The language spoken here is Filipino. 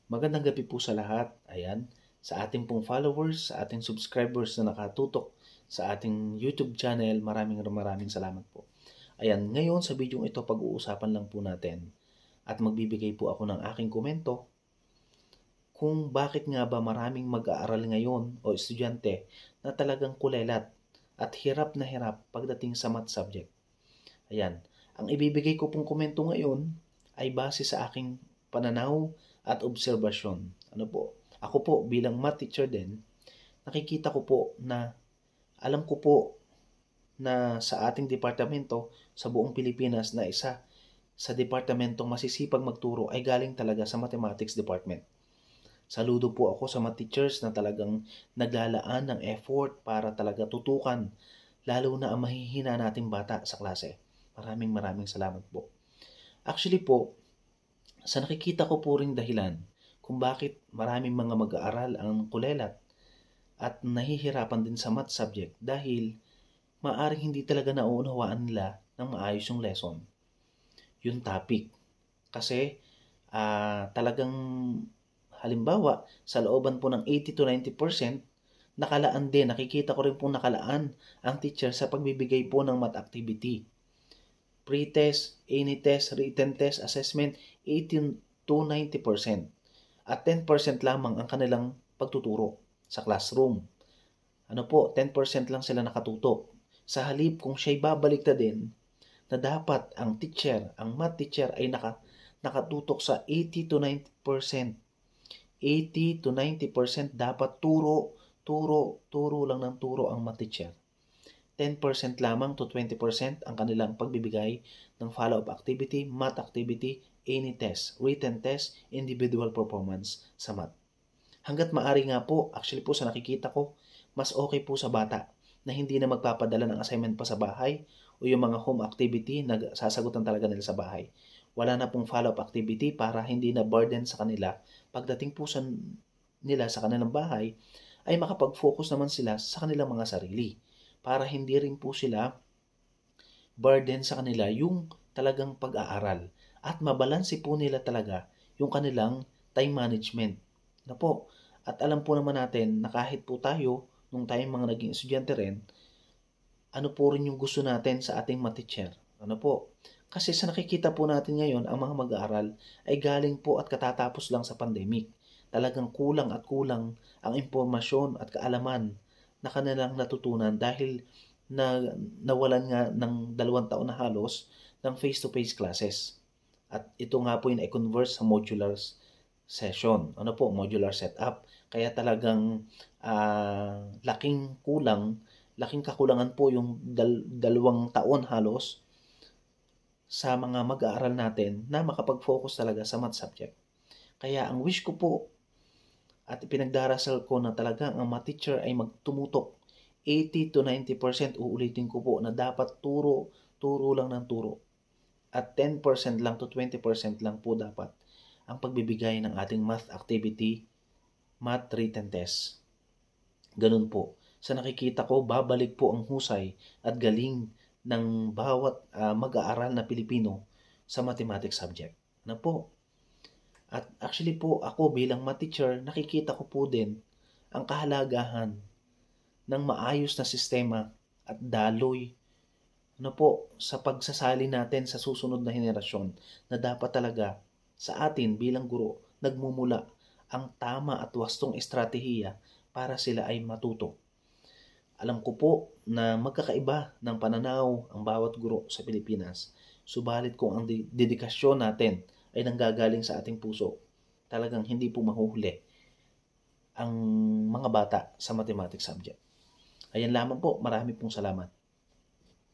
Magandang gabi po sa lahat. Ayan, sa ating pong followers, sa ating subscribers na nakatutok sa ating YouTube channel, maraming salamat po. Ayan, ngayon sa video ito pag-uusapan lang po natin at magbibigay po ako ng aking komento kung bakit nga ba maraming mag-aaral ngayon o estudyante na talagang kulelat at hirap na hirap pagdating sa math subject. Ayan, ang ibibigay ko pong komento ngayon ay base sa aking pananaw at obserbasyon. Ano po? Ako po bilang math teacher din, nakikita ko po na alam ko po na sa ating departamento sa buong Pilipinas na isa sa departamentong masisipag magturo ay galing talaga sa mathematics department. Saludo po ako sa mga teachers na talagang naglalaan ng effort para talaga tutukan lalo na ang mahihina nating bata sa klase. Maraming salamat po. Actually po, sa nakikita ko po ring dahilan kung bakit maraming mga mag-aaral ang kulelat at nahihirapan din sa math subject dahil maaring hindi talaga nauunawaan nila ng maayos yung lesson, yung topic. Kasi talagang halimbawa, sa looban po ng 80 to 90%, nakalaan din, nakikita ko rin po nakalaan ang teacher sa pagbibigay po ng math activity. Pre-test, any test, written test, assessment, 80 to 90%. At 10% lamang ang kanilang pagtuturo sa classroom. Ano po, 10% lang sila nakatutok. Sa halip kung siya'y babalik na din, na dapat ang teacher, ang math teacher ay nakatutok sa 80 to 90%. 80 to 90% dapat turo lang ng turo ang math teacher. 10% lamang to 20% ang kanilang pagbibigay ng follow-up activity, math activity, any test, written test, individual performance sa math. Hanggat maaari nga po, actually po sa nakikita ko, mas okay po sa bata na hindi na magpapadala ng assignment pa sa bahay o yung mga home activity na sasagutan talaga nila sa bahay. Wala na pong follow-up activity para hindi na burden sa kanila. Pagdating po nila sa kanilang bahay, ay makapag-focus naman sila sa kanilang mga sarili para hindi rin po sila burden sa kanila yung talagang pag-aaral at mabalanse po nila talaga yung kanilang time management. Na po, at alam po naman natin na kahit po tayo, nung tayong mga naging estudyante rin, ano po rin yung gusto natin sa ating math teacher. Ano po? Kasi sa nakikita po natin ngayon, ang mga mag-aaral ay galing po at katatapos lang sa pandemic. Talagang kulang at kulang ang impormasyon at kaalaman na kanilang natutunan dahil nawalan nga ng 2 taon na halos ng face-to-face classes. At ito nga po yung i-convert sa modular session. Ano po? Modular setup. Kaya talagang laking kakulangan po yung 2 taon halos sa mga mag-aaral natin na makapag-focus talaga sa math subject. Kaya ang wish ko po at ipinagdarasal ko na talagang ang math teacher ay magtumutok 80 to 90%, uulitin ko po na dapat turo lang ng turo. At 10% lang to 20% lang po dapat ang pagbibigay ng ating math activity, math written test. Ganun po. Sa nakikita ko, babalik po ang husay at galing ng bawat mag-aaral na Pilipino sa mathematics subject. Na po. At actually po, ako bilang math teacher, nakikita ko po din ang kahalagahan ng maayos na sistema at daloy sa pagsasali natin sa susunod na henerasyon na dapat talaga sa atin bilang guro nagmumula ang tama at wastong estratehiya para sila ay matuto. Alam ko po na magkakaiba ng pananaw ang bawat guro sa Pilipinas. Subalit kung ang dedikasyon natin ay nanggagaling sa ating puso, talagang hindi po mahuhuli ang mga bata sa mathematics subject. Ayan lamang po. Marami pong salamat.